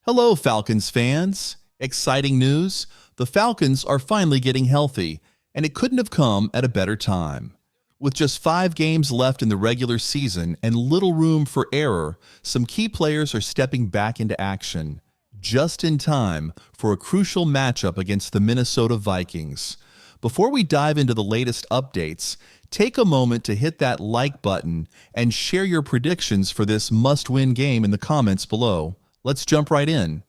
Hello, Falcons fans. Exciting news. The Falcons are finally getting healthy, and it couldn't have come at a better time. With just 5 games left in the regular season and little room for error, some key players are stepping back into action, just in time for a crucial matchup against the Minnesota Vikings. Before we dive into the latest updates, take a moment to hit that like button and share your predictions for this must-win game in the comments below. Let's jump right in.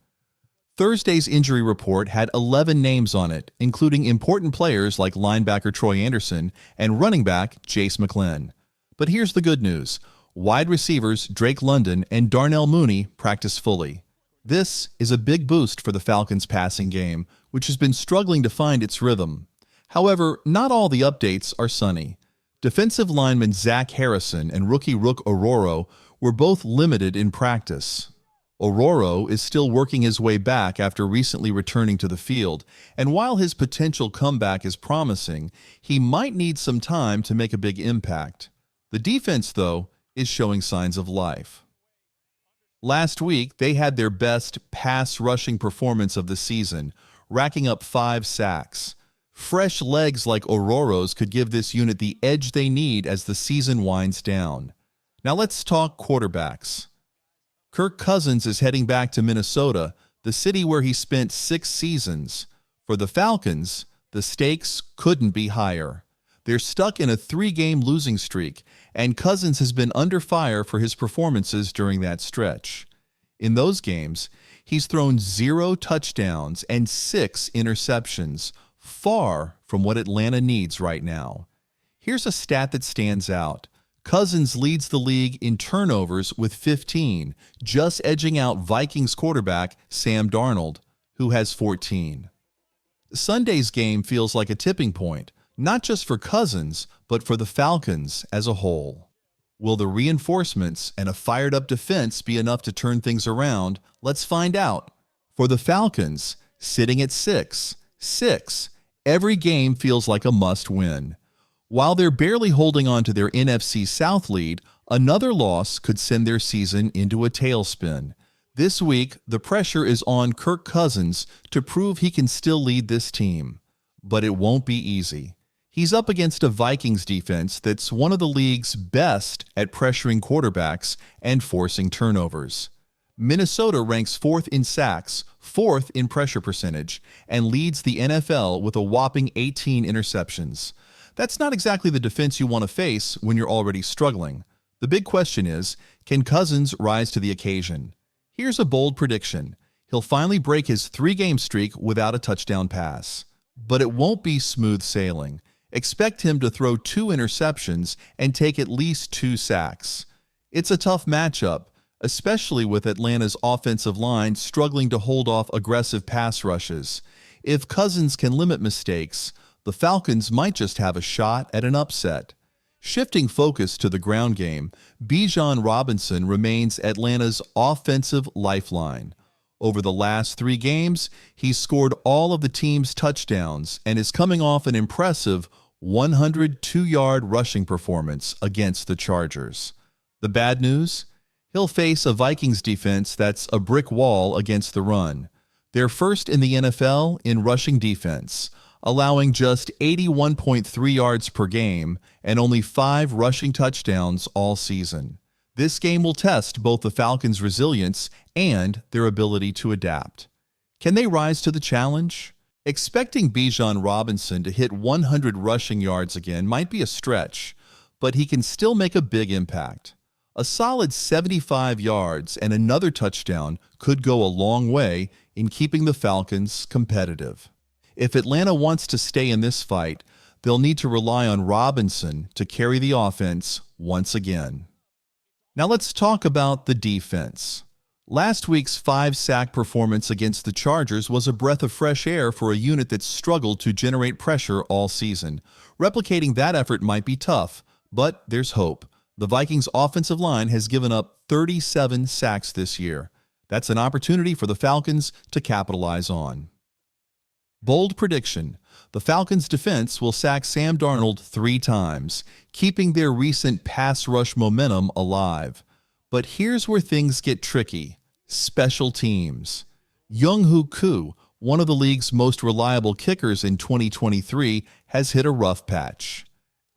Thursday's injury report had 11 names on it, including important players like linebacker Troy Anderson and running back Jace McClellan. But here's the good news. Wide receivers Drake London and Darnell Mooney practice fully. This is a big boost for the Falcons' passing game, which has been struggling to find its rhythm. However, not all the updates are sunny. Defensive lineman Zach Harrison and rookie Rook Ororo were both limited in practice. Ororo is still working his way back after recently returning to the field, and while his potential comeback is promising, he might need some time to make a big impact. The defense, though, is showing signs of life. Last week, they had their best pass rushing performance of the season, racking up 5 sacks. Fresh legs like Ororo's could give this unit the edge they need as the season winds down. Now let's talk quarterbacks. Kirk Cousins is heading back to Minnesota, the city where he spent 6 seasons. For the Falcons, the stakes couldn't be higher. They're stuck in a 3-game losing streak, and Cousins has been under fire for his performances during that stretch. In those games, he's thrown 0 touchdowns and 6 interceptions, far from what Atlanta needs right now. Here's a stat that stands out. Cousins leads the league in turnovers with 15, just edging out Vikings quarterback Sam Darnold, who has 14. Sunday's game feels like a tipping point, not just for Cousins, but for the Falcons as a whole. Will the reinforcements and a fired-up defense be enough to turn things around? Let's find out. For the Falcons, sitting at 6, every game feels like a must-win. While they're barely holding on to their NFC South lead, another loss could send their season into a tailspin. This week, the pressure is on Kirk Cousins to prove he can still lead this team. But it won't be easy. He's up against a Vikings defense that's one of the league's best at pressuring quarterbacks and forcing turnovers. Minnesota ranks 4th in sacks, 4th in pressure percentage, and leads the NFL with a whopping 18 interceptions. That's not exactly the defense you want to face when you're already struggling. The big question is, can Cousins rise to the occasion? Here's a bold prediction. He'll finally break his 3-game streak without a touchdown pass. But it won't be smooth sailing. Expect him to throw 2 interceptions and take at least 2 sacks. It's a tough matchup, especially with Atlanta's offensive line struggling to hold off aggressive pass rushes. If Cousins can limit mistakes, the Falcons might just have a shot at an upset. Shifting focus to the ground game, Bijan Robinson remains Atlanta's offensive lifeline. Over the last 3 games, he's scored all of the team's touchdowns and is coming off an impressive 102-yard rushing performance against the Chargers. The bad news? He'll face a Vikings defense that's a brick wall against the run. They're first in the NFL in rushing defense, allowing just 81.3 yards per game and only 5 rushing touchdowns all season. This game will test both the Falcons' resilience and their ability to adapt. Can they rise to the challenge? Expecting Bijan Robinson to hit 100 rushing yards again might be a stretch, but he can still make a big impact. A solid 75 yards and another touchdown could go a long way in keeping the Falcons competitive. If Atlanta wants to stay in this fight, they'll need to rely on Robinson to carry the offense once again. Now let's talk about the defense. Last week's 5-sack performance against the Chargers was a breath of fresh air for a unit that struggled to generate pressure all season. Replicating that effort might be tough, but there's hope. The Vikings' offensive line has given up 37 sacks this year. That's an opportunity for the Falcons to capitalize on. Bold prediction. The Falcons' defense will sack Sam Darnold 3 times, keeping their recent pass rush momentum alive. But here's where things get tricky. Special teams. Young-Hoo Koo, one of the league's most reliable kickers in 2023, has hit a rough patch.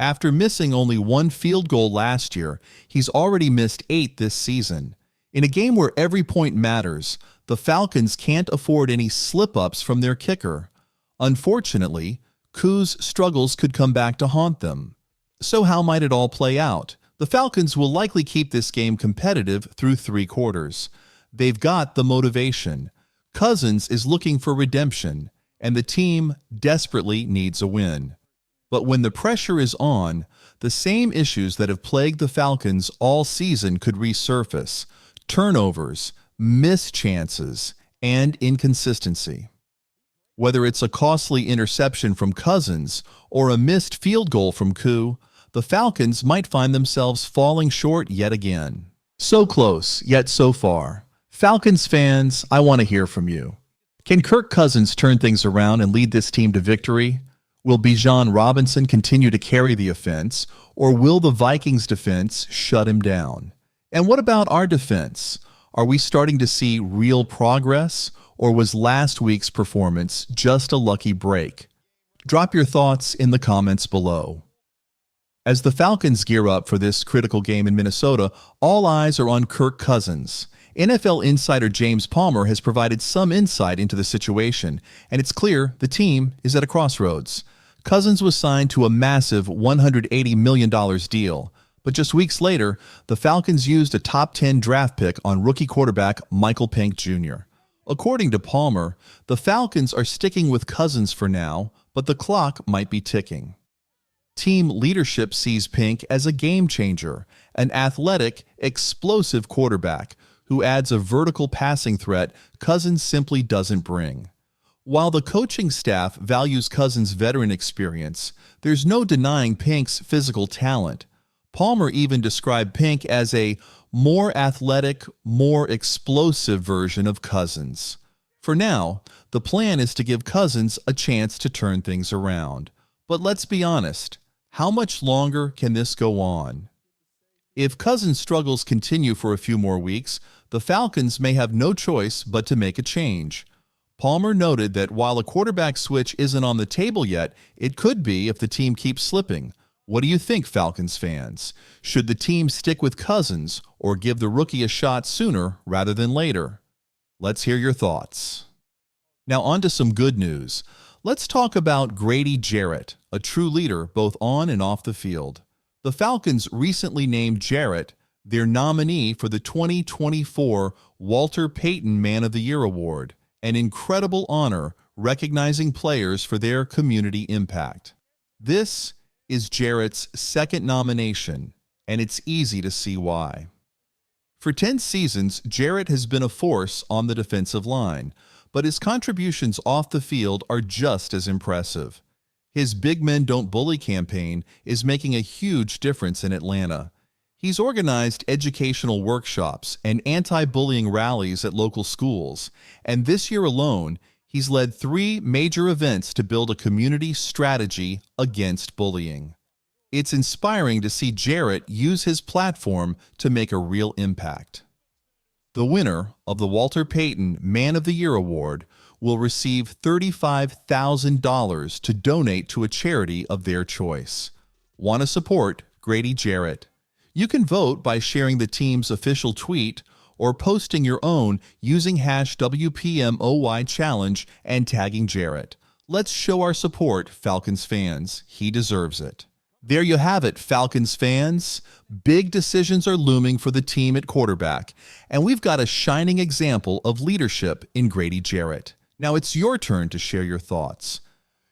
After missing only one field goal last year, he's already missed 8 this season. In a game where every point matters, the Falcons can't afford any slip-ups from their kicker. Unfortunately, Koo's struggles could come back to haunt them. So how might it all play out? The Falcons will likely keep this game competitive through 3 quarters. They've got the motivation. Cousins is looking for redemption, and the team desperately needs a win. But when the pressure is on, the same issues that have plagued the Falcons all season could resurface: turnovers, missed chances, and inconsistency. Whether it's a costly interception from Cousins or a missed field goal from Koo, the Falcons might find themselves falling short yet again. So close, yet so far. Falcons fans, I want to hear from you. Can Kirk Cousins turn things around and lead this team to victory? Will Bijan Robinson continue to carry the offense, or will the Vikings defense shut him down? And what about our defense? Are we starting to see real progress, or was last week's performance just a lucky break? Drop your thoughts in the comments below. As the Falcons gear up for this critical game in Minnesota, all eyes are on Kirk Cousins. NFL insider James Palmer has provided some insight into the situation, and it's clear the team is at a crossroads. Cousins was signed to a massive $180 million deal, but just weeks later, the Falcons used a top 10 draft pick on rookie quarterback Michael Penix Jr. According to Palmer, the Falcons are sticking with Cousins for now, but the clock might be ticking. Team leadership sees Penix as a game changer, an athletic, explosive quarterback who adds a vertical passing threat Cousins simply doesn't bring. While the coaching staff values Cousins' veteran experience, there's no denying Penix's physical talent. Palmer even described Penix as a more athletic, more explosive version of Cousins. For now, the plan is to give Cousins a chance to turn things around. But let's be honest, how much longer can this go on? If Cousins' struggles continue for a few more weeks, the Falcons may have no choice but to make a change. Palmer noted that while a quarterback switch isn't on the table yet, it could be if the team keeps slipping. What do you think, Falcons fans? Should the team stick with Cousins or give the rookie a shot sooner rather than later? Let's hear your thoughts. Now on to some good news. Let's talk about Grady Jarrett, a true leader both on and off the field. The Falcons recently named Jarrett their nominee for the 2024 Walter Payton Man of the Year Award, an incredible honor recognizing players for their community impact. This is Jarrett's second nomination, and it's easy to see why. For 10 seasons, Jarrett has been a force on the defensive line, but his contributions off the field are just as impressive. His Big Men Don't Bully campaign is making a huge difference in Atlanta. He's organized educational workshops and anti-bullying rallies at local schools, and this year alone, he's led 3 major events to build a community strategy against bullying. It's inspiring to see Jarrett use his platform to make a real impact. The winner of the Walter Payton Man of the Year Award will receive $35,000 to donate to a charity of their choice. Want to support Grady Jarrett? You can vote by sharing the team's official tweet or posting your own using #WPMOY Challenge and tagging Jarrett. Let's show our support, Falcons fans. He deserves it. There you have it, Falcons fans. Big decisions are looming for the team at quarterback, and we've got a shining example of leadership in Grady Jarrett. Now it's your turn to share your thoughts.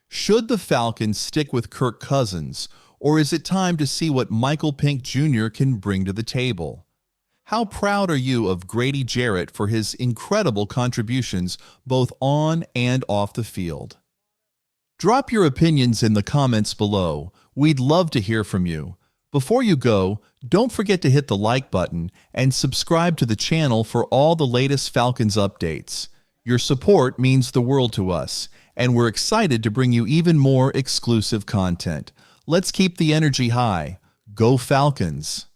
Should the Falcons stick with Kirk Cousins, or is it time to see what Michael Penix Jr. can bring to the table? How proud are you of Grady Jarrett for his incredible contributions both on and off the field? Drop your opinions in the comments below. We'd love to hear from you. Before you go, don't forget to hit the like button and subscribe to the channel for all the latest Falcons updates. Your support means the world to us, and we're excited to bring you even more exclusive content. Let's keep the energy high. Go Falcons!